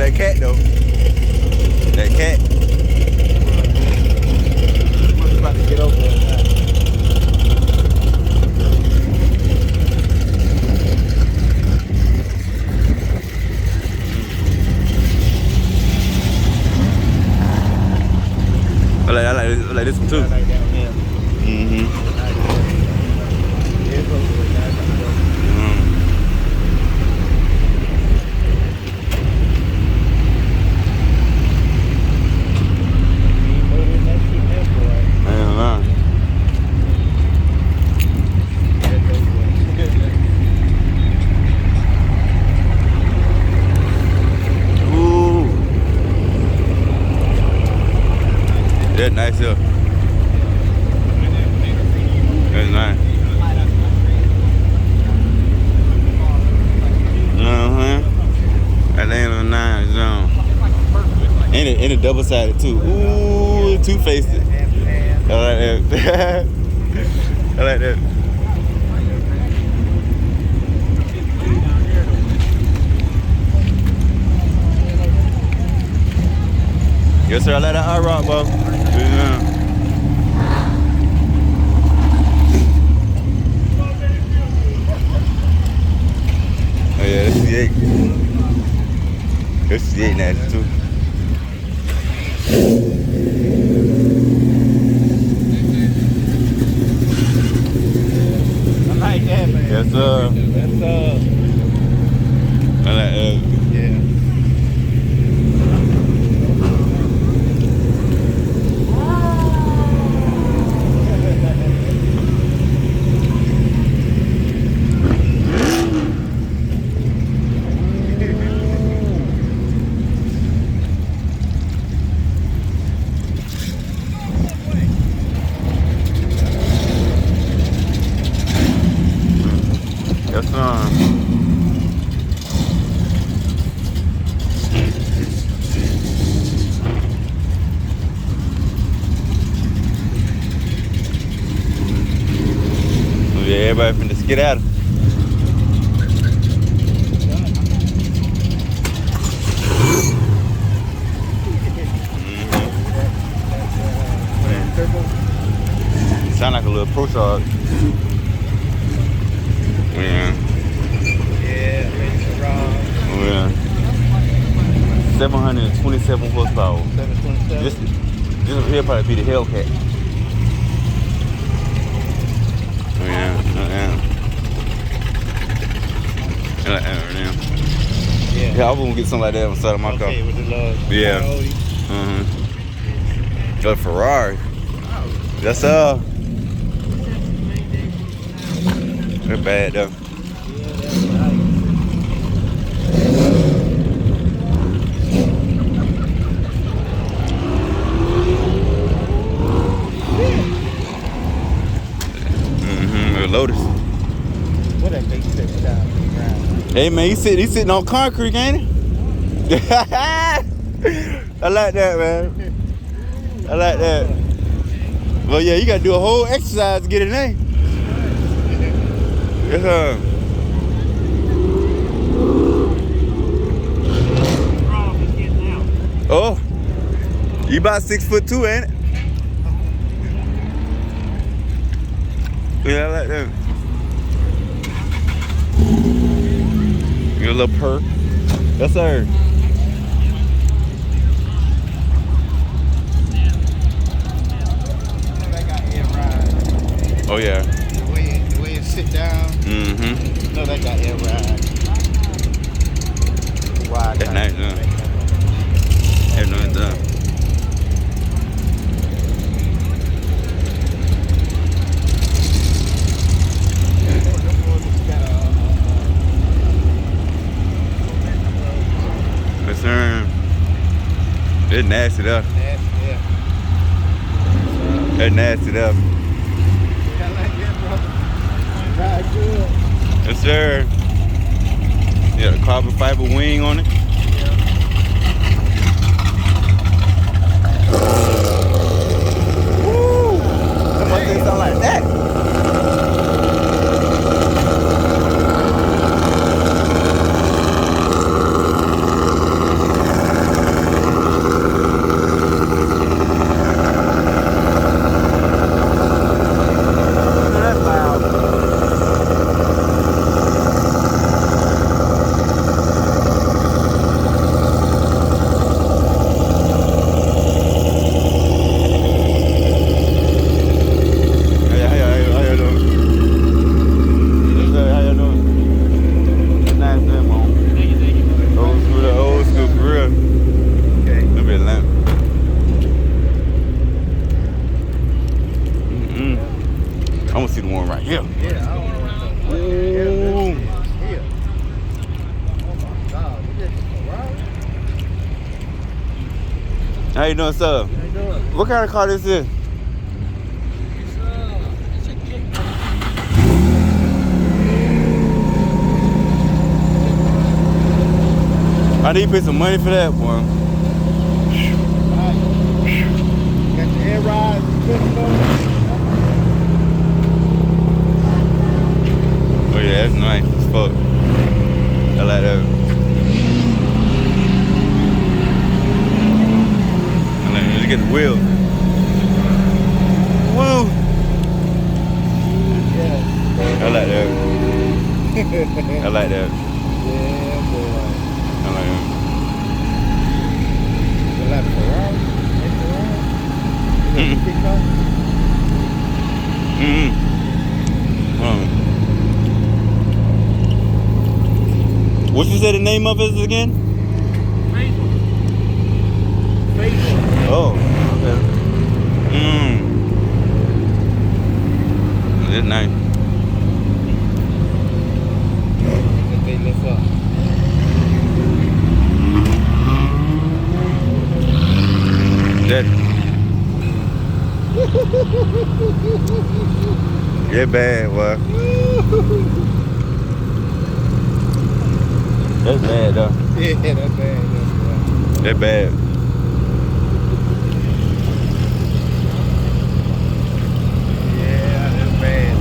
that cat though. That cat. I'm about to get over there now. I like this one too. I like that one, yeah. Mm-hmm. That's nice here. That's nice. That ain't a nice zone. And it double sided too. Ooh, two faced it. I like that. I like that. Yes, sir. I like that rock, bro. Yeah. Oh yeah, that's C8. That's C8 nasty too. I like that, man. Yes, sir. That's I like that. yeah. Yes, sir. Yeah, everybody finna skid out. Sound like a little pro shot. Yeah. Yeah, it's raw. Oh, yeah. 727 horsepower. 727. This here probably be the Hellcat. Oh, yeah. Yeah, I wouldn't get something like that on the side of my car. Okay, with the love. Yeah. A Ferrari. That's they're bad though. Yeah, that's nice. Lotus. What that thing sitting down on the ground? Hey man, he's sitting on concrete, ain't he? I like that, man. I like that. Well, yeah, you gotta do a whole exercise to get in there. Yes, sir. Oh, you about 6'2", ain't it? Yeah, I like that. Your little perk. Yes, sir. Oh yeah. The way it sit down. Mm-hmm. No, that got air ride. Wide. That's nice, huh? That's nice, huh? Yes, sir. It's nasty though. Yeah. That's nasty though. I like that, bro. Ride good. Yes, sir. Yeah, the carbon fiber wing on it. Woo! That must sound like that. How you doing, sir? How you doing? What kind of car this is? It's a kick. I need to pay some money for that, boy. Got the air ride. Oh yeah, that's nice as fuck. I like that. I like that. Look at the wheel. Woo! Yeah. I like that. I like that. Yeah, boy. I like that. You like Ferrari? Hey, Ferrari? You like the pickup? What you say the name of it is again? Faithful. Faithful. Oh, okay. That's nice. That they lift up. That. Yeah, bad, boy. That's bad, though. Yeah, that's bad. That's bad. Yeah, that's bad.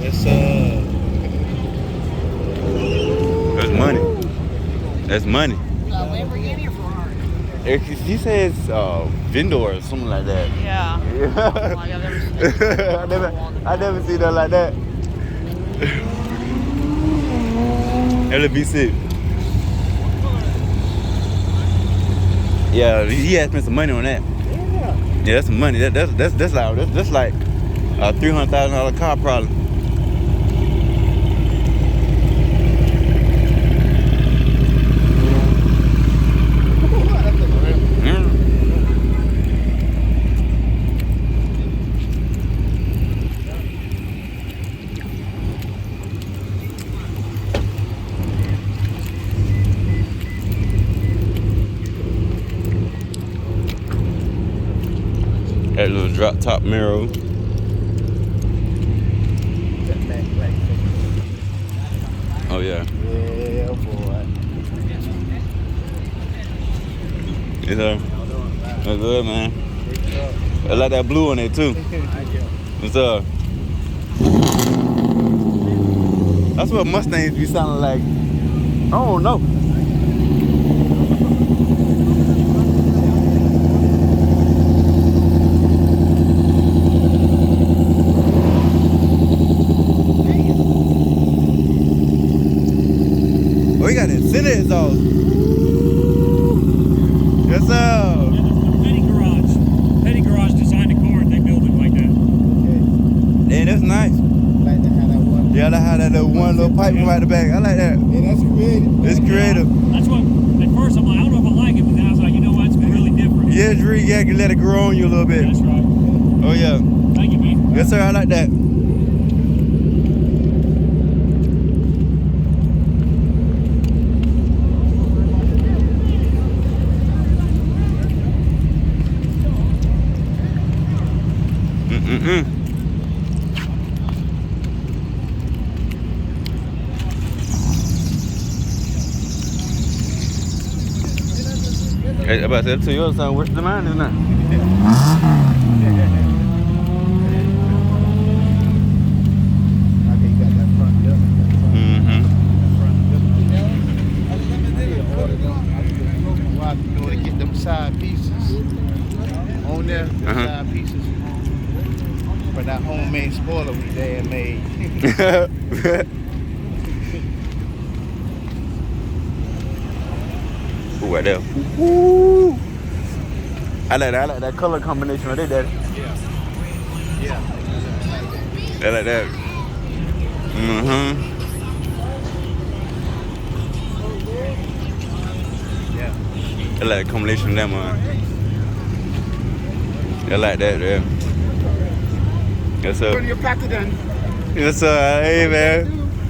It's That's money. That's money. Lamborghini or Ferrari? He says vendor or something like that. Yeah. Yeah. Like I've never seen I never seen that like that. LBC. Yeah, he had spent some money on that. Yeah, that's some money. That's like a $300,000 car probably. That little drop top mirror. Oh yeah. Yeah, boy. You know, that's good, man. I like that blue on it too. What's up? That's what Mustangs be sounding like. I don't know. Oh, he got that center exhaust. Yes, sir. Petty Garage designed a car and they built it like that. Yeah, that's nice. Like to have that one. Yeah, I like how that little one little pipe come out the back. I like that. Yeah, that's creative. It's creative. That's what, at first I'm like, I don't know if I like it, but then I was like, you know what, it's really different. Yeah, Drew, yeah, you can let it grow on you a little bit. That's right. Oh, yeah. Thank you, man. Yes, sir, I like that. Hey, about to tell you other side, where's the mine is now? To get them side pieces on there, side pieces for that homemade spoiler we dad made. Ooh, right there. Ooh. I like that color combination right there, Daddy. Yeah. I like that. Yeah. I like the combination of that, man. I like that, yeah. Yes, sir. Turn your packet in. Yes, sir. Hey, man.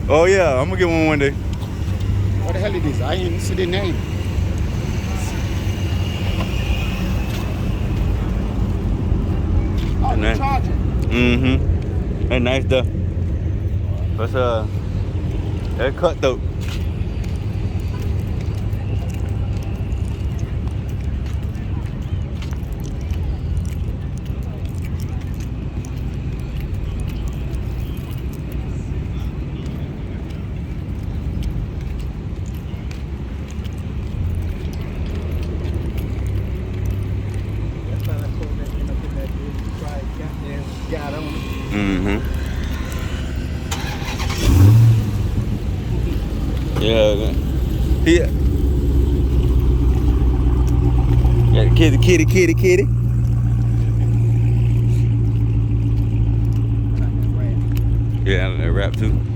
Oh, yeah. I'm going to get one day. What the hell is this? I didn't see the name. Oh, the Nice. Charger. Mm-hmm. That's nice though. But that's cutthroat. Got on it. Mm-hmm. Yeah. Yeah, kitty. Yeah, I rap too.